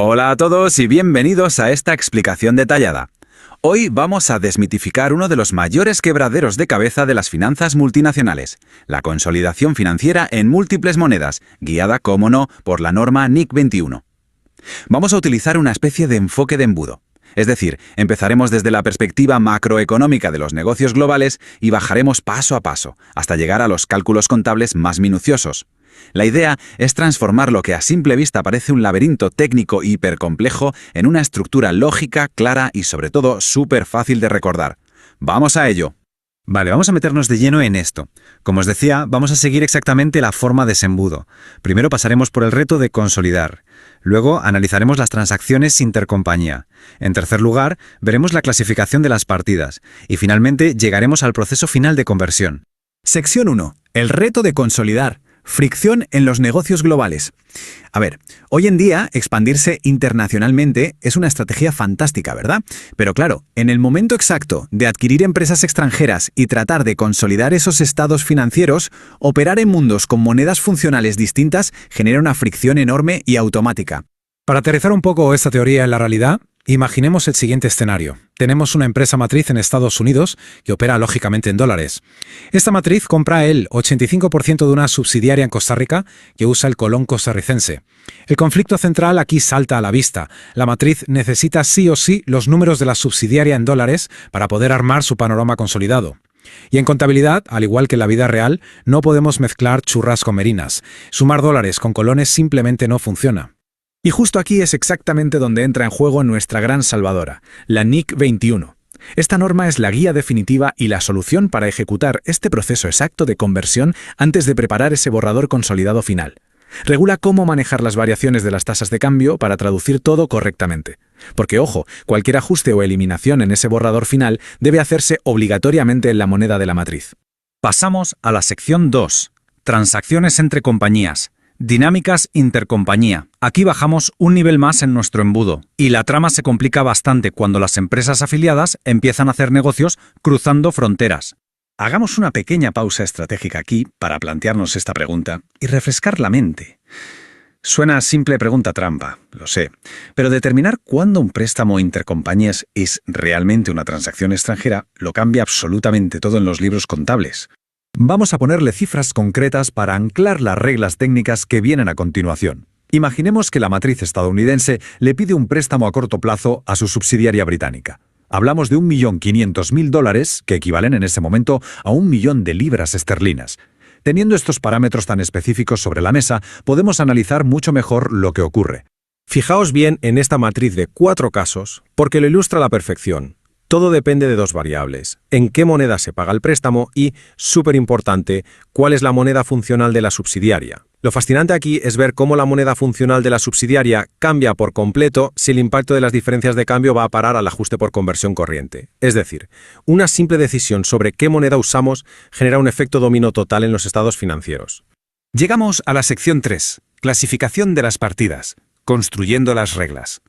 Hola a todos y bienvenidos a esta explicación detallada. Hoy vamos a desmitificar uno de los mayores quebraderos de cabeza de las finanzas multinacionales, la consolidación financiera en múltiples monedas, guiada, como no, por la norma NIC 21. Vamos a utilizar una especie de enfoque de embudo. Es decir, empezaremos desde la perspectiva macroeconómica de los negocios globales y bajaremos paso a paso, hasta llegar a los cálculos contables más minuciosos. La idea es transformar lo que a simple vista parece un laberinto técnico hipercomplejo en una estructura lógica, clara y sobre todo súper fácil de recordar. ¡Vamos a ello! Vale, vamos a meternos de lleno en esto. Como os decía, vamos a seguir exactamente la forma de ese embudo. Primero pasaremos por el reto de consolidar. Luego analizaremos las transacciones intercompañía. En tercer lugar, veremos la clasificación de las partidas. Y finalmente llegaremos al proceso final de conversión. Sección 1. El reto de consolidar. Fricción en los negocios globales. A ver, hoy en día expandirse internacionalmente es una estrategia fantástica, ¿verdad? Pero claro, en el momento exacto de adquirir empresas extranjeras y tratar de consolidar esos estados financieros, operar en mundos con monedas funcionales distintas genera una fricción enorme y automática. Para aterrizar un poco esta teoría en la realidad, imaginemos el siguiente escenario. Tenemos una empresa matriz en Estados Unidos que opera lógicamente en dólares. Esta matriz compra el 85% de una subsidiaria en Costa Rica que usa el colón costarricense. El conflicto central aquí salta a la vista. La matriz necesita sí o sí los números de la subsidiaria en dólares para poder armar su panorama consolidado. Y en contabilidad, al igual que en la vida real, no podemos mezclar churras con merinas. Sumar dólares con colones simplemente no funciona. Y justo aquí es exactamente donde entra en juego nuestra gran salvadora, la NIC 21. Esta norma es la guía definitiva y la solución para ejecutar este proceso exacto de conversión antes de preparar ese borrador consolidado final. Regula cómo manejar las variaciones de las tasas de cambio para traducir todo correctamente. Porque, ojo, cualquier ajuste o eliminación en ese borrador final debe hacerse obligatoriamente en la moneda de la matriz. Pasamos a la sección 2. Transacciones entre compañías. Dinámicas intercompañía. Aquí bajamos un nivel más en nuestro embudo, y la trama se complica bastante cuando las empresas afiliadas empiezan a hacer negocios cruzando fronteras. Hagamos una pequeña pausa estratégica aquí para plantearnos esta pregunta y refrescar la mente. Suena a simple pregunta trampa, lo sé, pero determinar cuándo un préstamo intercompañías es realmente una transacción extranjera lo cambia absolutamente todo en los libros contables. Vamos a ponerle cifras concretas para anclar las reglas técnicas que vienen a continuación. Imaginemos que la matriz estadounidense le pide un préstamo a corto plazo a su subsidiaria británica. Hablamos de $1.500.000, que equivalen en ese momento a 1 millón de libras esterlinas. Teniendo estos parámetros tan específicos sobre la mesa, podemos analizar mucho mejor lo que ocurre. Fijaos bien en esta matriz de 4 casos, porque lo ilustra a la perfección. Todo depende de 2 variables: en qué moneda se paga el préstamo y, súper importante, cuál es la moneda funcional de la subsidiaria. Lo fascinante aquí es ver cómo la moneda funcional de la subsidiaria cambia por completo si el impacto de las diferencias de cambio va a parar al ajuste por conversión corriente. Es decir, una simple decisión sobre qué moneda usamos genera un efecto dominó total en los estados financieros. Llegamos a la sección 3, clasificación de las partidas, construyendo las reglas.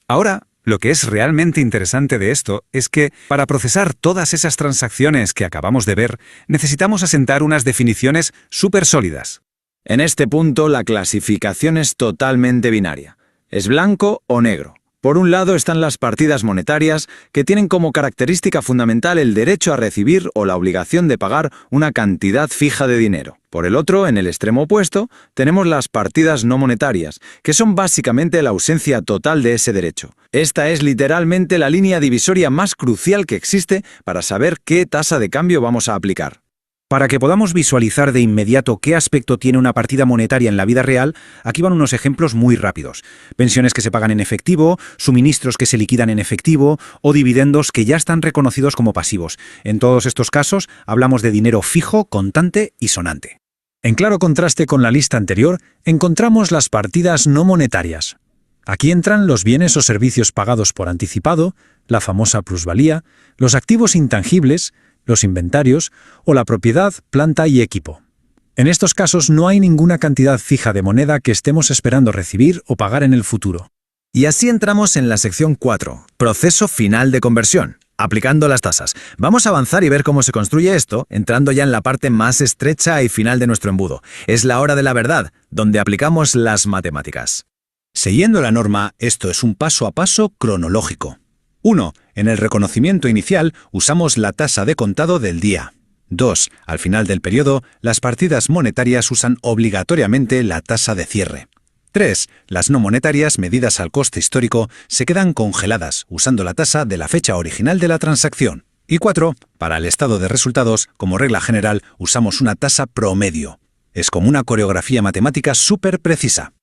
Ahora, lo que es realmente interesante de esto es que, para procesar todas esas transacciones que acabamos de ver, necesitamos asentar unas definiciones súper sólidas. En este punto, la clasificación es totalmente binaria. Es blanco o negro. Por un lado están las partidas monetarias, que tienen como característica fundamental el derecho a recibir o la obligación de pagar una cantidad fija de dinero. Por el otro, en el extremo opuesto, tenemos las partidas no monetarias, que son básicamente la ausencia total de ese derecho. Esta es literalmente la línea divisoria más crucial que existe para saber qué tasa de cambio vamos a aplicar. Para que podamos visualizar de inmediato qué aspecto tiene una partida monetaria en la vida real, aquí van unos ejemplos muy rápidos. Pensiones que se pagan en efectivo, suministros que se liquidan en efectivo o dividendos que ya están reconocidos como pasivos. En todos estos casos hablamos de dinero fijo, contante y sonante. En claro contraste con la lista anterior, encontramos las partidas no monetarias. Aquí entran los bienes o servicios pagados por anticipado, la famosa plusvalía, los activos intangibles, los inventarios o la propiedad, planta y equipo. En estos casos no hay ninguna cantidad fija de moneda que estemos esperando recibir o pagar en el futuro. Y así entramos en la sección 4, proceso final de conversión, aplicando las tasas. Vamos a avanzar y ver cómo se construye esto, entrando ya en la parte más estrecha y final de nuestro embudo. Es la hora de la verdad, donde aplicamos las matemáticas. Siguiendo la norma, esto es un paso a paso cronológico. 1. En el reconocimiento inicial usamos la tasa de contado del día. 2. Al final del periodo, las partidas monetarias usan obligatoriamente la tasa de cierre. 3. Las no monetarias medidas al coste histórico se quedan congeladas usando la tasa de la fecha original de la transacción. Y 4. Para el estado de resultados, como regla general, usamos una tasa promedio. Es como una coreografía matemática súper precisa.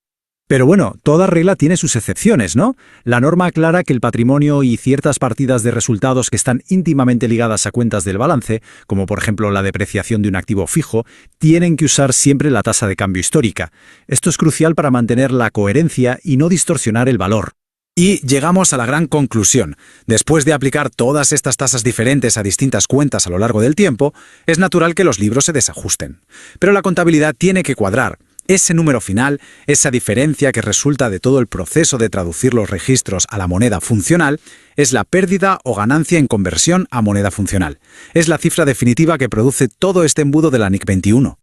Pero bueno, toda regla tiene sus excepciones, ¿no? La norma aclara que el patrimonio y ciertas partidas de resultados que están íntimamente ligadas a cuentas del balance, como por ejemplo la depreciación de un activo fijo, tienen que usar siempre la tasa de cambio histórica. Esto es crucial para mantener la coherencia y no distorsionar el valor. Y llegamos a la gran conclusión. Después de aplicar todas estas tasas diferentes a distintas cuentas a lo largo del tiempo, es natural que los libros se desajusten. Pero la contabilidad tiene que cuadrar. Ese número final, esa diferencia que resulta de todo el proceso de traducir los registros a la moneda funcional, es la pérdida o ganancia en conversión a moneda funcional. Es la cifra definitiva que produce todo este embudo de la NIC 21.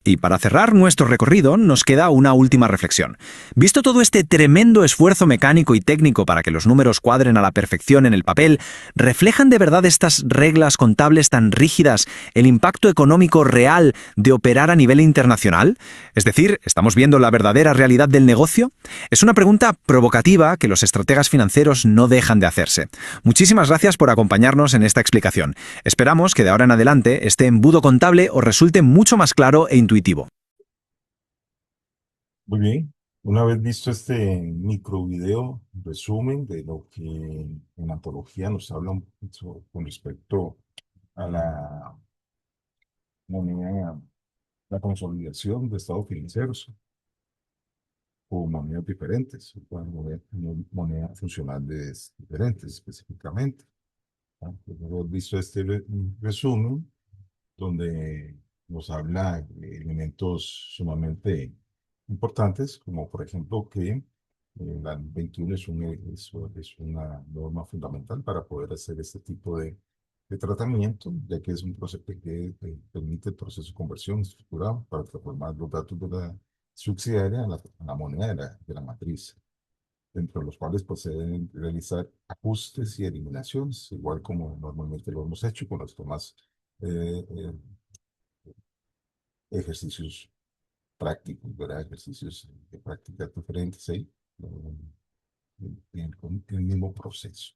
Y para cerrar nuestro recorrido, nos queda una última reflexión. Visto todo este tremendo esfuerzo mecánico y técnico para que los números cuadren a la perfección en el papel, ¿reflejan de verdad estas reglas contables tan rígidas el impacto económico real de operar a nivel internacional? Es decir, ¿estamos viendo la verdadera realidad del negocio? Es una pregunta provocativa que los estrategas financieros no dejan de hacerse. Muchísimas gracias por acompañarnos en esta explicación. Esperamos que de ahora en adelante este embudo contable os resulte mucho más claro e intuitivo. Muy bien, una vez visto este micro video, resumen de lo que en antología nos habla con respecto a la moneda, la consolidación de estados financieros o monedas diferentes, o monedas funcionales diferentes específicamente. Hemos visto este resumen donde nos habla de elementos sumamente importantes, como por ejemplo que la 21 es una norma fundamental para poder hacer este tipo de tratamiento, ya que es un proceso que permite el proceso de conversión estructurado para transformar los datos de la subsidiaria a la moneda de la matriz, dentro de los cuales pues, se deben realizar ajustes y eliminaciones, igual como normalmente lo hemos hecho con los demás eh, eh, ejercicios prácticos, ¿verdad? Ejercicios de prácticas diferentes ahí, con el mismo proceso.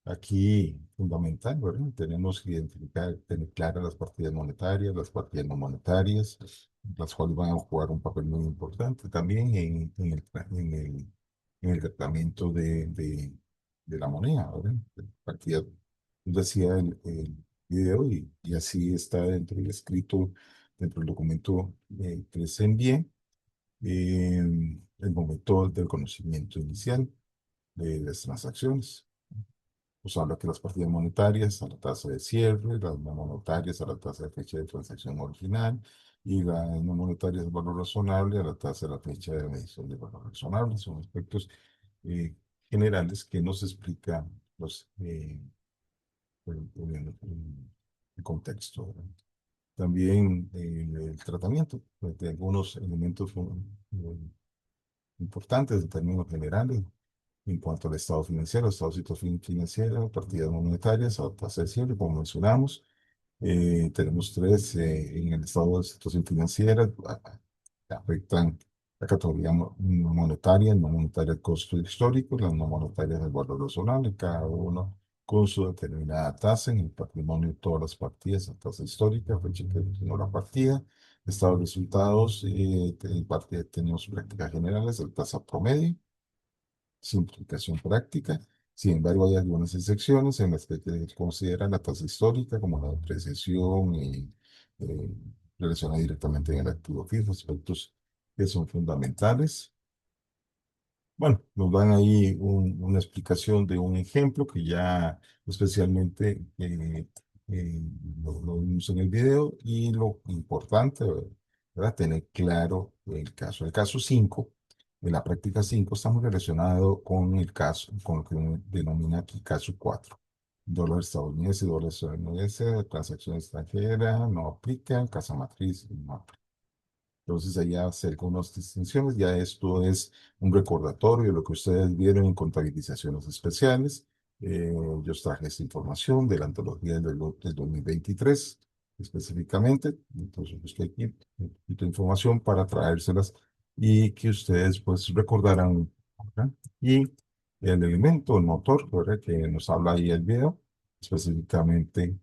Aquí, fundamental, ¿verdad? Tenemos que identificar, tener claras las partidas monetarias, las partidas no monetarias, las cuales van a jugar un papel muy importante también en el tratamiento de la moneda, ¿verdad? Partida, decía el video, y así está dentro del escrito, dentro del documento que les envié, el momento del conocimiento inicial de las transacciones. Pues habla que las partidas monetarias a la tasa de cierre, las no monetarias a la tasa de fecha de transacción original y las no monetarias de valor razonable a la tasa de la fecha de medición de valor razonable. Son aspectos generales que nos explican el contexto, ¿verdad? También el tratamiento pues, de algunos elementos importantes en términos generales en cuanto al estado financiero, estado de situación financiera, partidas no monetarias, a tasa de cierre, como mencionamos. Tenemos tres en el estado de situación financiera, afectan la categoría monetaria, no monetaria el costo histórico, las no monetarias el valor razonable, cada uno con su determinada tasa en el patrimonio de todas las partidas, la tasa histórica, fecha que definió la partida, estado de resultados, en parte tenemos prácticas generales, la tasa promedio, simplificación práctica. Sin embargo, hay algunas excepciones en las que se considera la tasa histórica como la depreciación y eh, relacionada directamente en el activo fijo, aspectos que son fundamentales. Bueno, nos dan ahí una explicación de un ejemplo que ya especialmente lo vimos en el video, y lo importante, ¿verdad? Tener claro el caso. El caso 5, en la práctica 5 estamos relacionados con el caso, con lo que uno denomina aquí caso 4. Dólar estadounidense, transacción extranjera, no aplica, casa matriz, no aplica. Entonces, ahí acerca unas distinciones. Ya esto es un recordatorio de lo que ustedes vieron en contabilizaciones especiales. Yo os traje esta información de la antología del 2023 específicamente. Entonces, busqué aquí un poquito de información para traérselas y que ustedes pues recordaran, ¿verdad? Y el elemento, el motor, ¿verdad? Que nos habla ahí el video, específicamente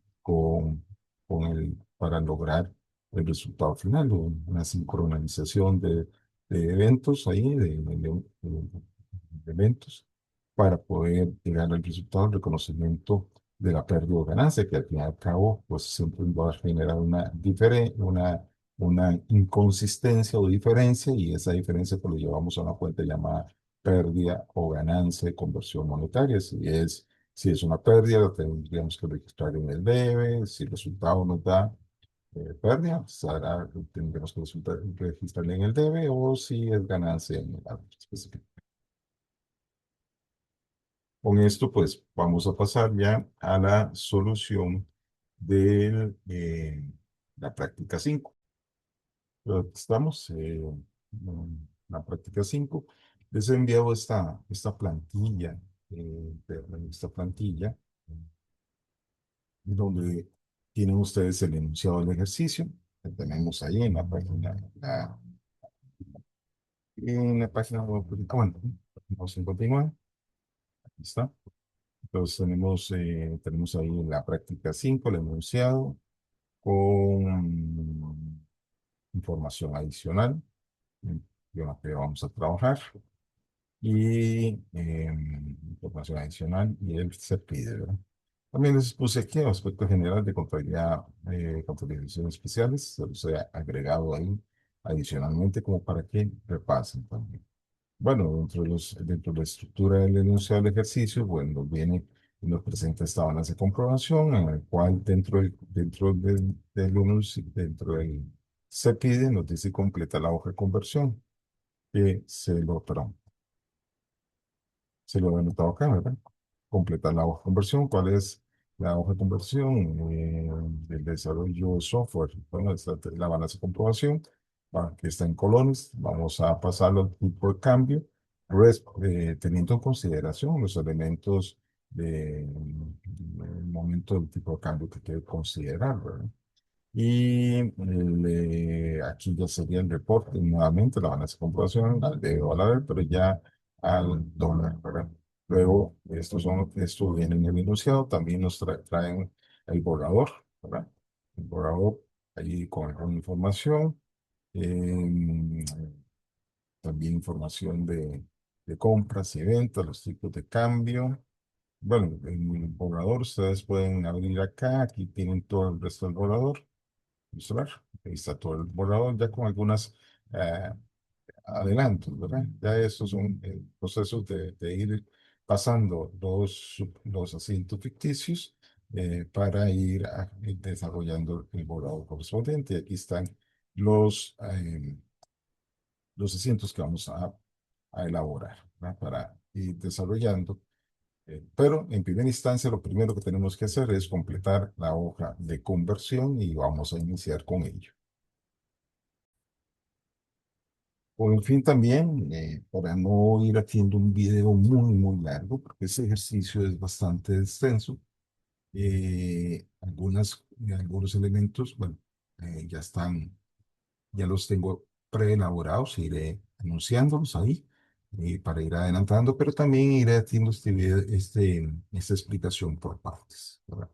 para lograr el resultado final, una sincronización de eventos ahí, de eventos, para poder llegar al resultado del reconocimiento de la pérdida o ganancia, que al fin y al cabo, pues siempre va a generar una inconsistencia o diferencia, y esa diferencia pues lo llevamos a una cuenta llamada pérdida o ganancia de conversión monetaria. Si es una pérdida, la tendríamos que registrar en el debe. Si el resultado nos da pérdida, tendremos que registrarla en el debe, o si es ganancia en el área específico. Con esto, pues vamos a pasar ya a la solución de la práctica 5. Estamos en la práctica 5. Les he enviado esta plantilla, donde tienen ustedes el enunciado del ejercicio que tenemos ahí en la página web. Bueno, vamos a continuar. Aquí está. Entonces tenemos ahí la práctica 5, el enunciado, con información adicional de la que vamos a trabajar, y información adicional, y él se pide, ¿verdad? También les puse aquí el aspecto general de contabilidad, contabilización especiales, se los he agregado ahí adicionalmente como para que repasen también. Bueno, dentro de la estructura del enunciado del ejercicio, bueno, viene y nos presenta esta balanza de comprobación, en el cual dentro del se pide, nos dice completa la hoja de conversión, que se lo he anotado acá, ¿verdad? Completar la hoja de conversión. ¿Cuál es la hoja de conversión? Del desarrollo software. Bueno, esta es la balanza de comprobación, que está en colones. Vamos a pasarlo al tipo de cambio, teniendo en consideración los elementos del momento del tipo de cambio que quiere considerar, ¿verdad? Y aquí ya sería el reporte, nuevamente la balanza de comprobación al dólar, pero ya al dólar, ¿verdad? Luego, esto viene en el enunciado, también nos traen el borrador, ¿verdad? El borrador ahí con alguna información, em, también información de compras y ventas, los tipos de cambio. Bueno, en el borrador ustedes pueden abrir acá, aquí tienen todo el resto del borrador. Mostrar. Ahí está todo el borrador, ya con algunas eh, adelantos, ¿verdad? Ya estos son procesos de ir pasando los asientos ficticios, para ir desarrollando el borrador correspondiente. Y aquí están los asientos que vamos a elaborar, ¿verdad? Para ir desarrollando. Pero en primera instancia, lo primero que tenemos que hacer es completar la hoja de conversión, y vamos a iniciar con ello. Por el fin también, para no ir haciendo un video muy, muy largo, porque ese ejercicio es bastante extenso, algunos elementos, bueno, ya los tengo preelaborados, iré anunciándolos ahí, para ir adelantando, pero también iré haciendo esta explicación por partes, ¿verdad?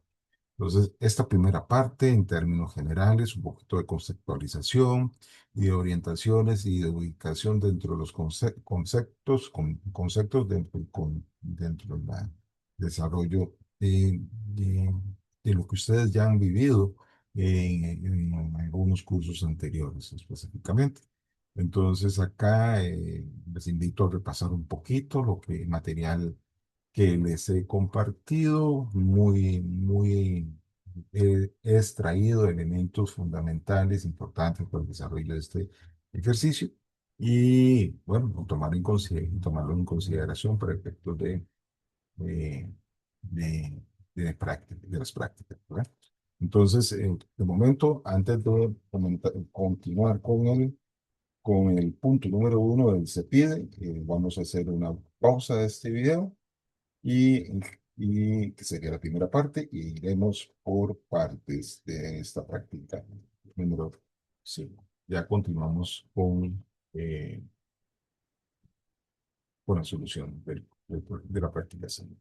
Entonces, esta primera parte, en términos generales, un poquito de conceptualización y de orientaciones y de ubicación dentro de los conceptos dentro del desarrollo de lo que ustedes ya han vivido en algunos cursos anteriores específicamente. Entonces, acá les invito a repasar un poquito material que les he compartido, he extraído elementos fundamentales, importantes para el desarrollo de este ejercicio, y bueno, tomarlo en consideración para efectos de, de, de las prácticas, ¿verdad? Entonces, de momento, antes de continuar con él, con el punto número 1 del se pide. Vamos a hacer una pausa de este video y, que sería la primera parte, y iremos por partes de esta práctica número 5. Ya continuamos con la solución de la práctica 5.